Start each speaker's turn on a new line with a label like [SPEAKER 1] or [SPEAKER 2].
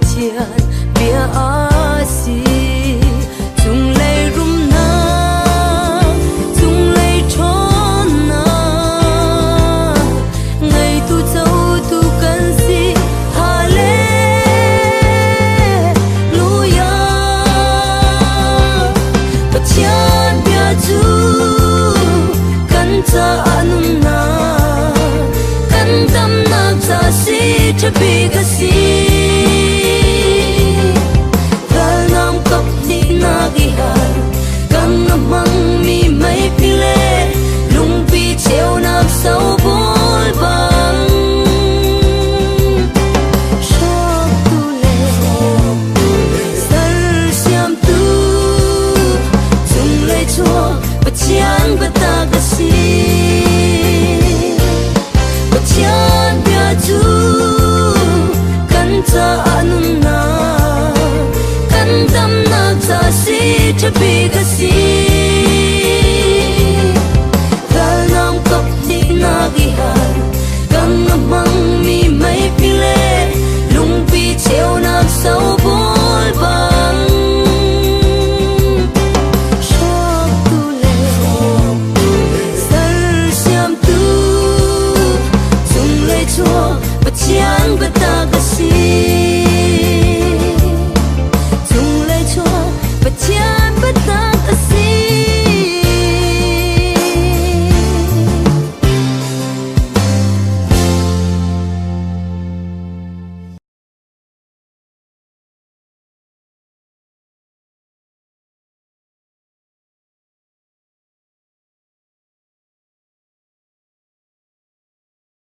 [SPEAKER 1] chian bia asi chung lei rum na chung lei chon na ngày tu châu tu cần si hallelujah và chian bia chu kan cha anum na kan tam na cha si cha bi ka si sâu bối băng shop tu le sar siam tu chung le chua bachian bata gasi bachian bia chu kan cha anum na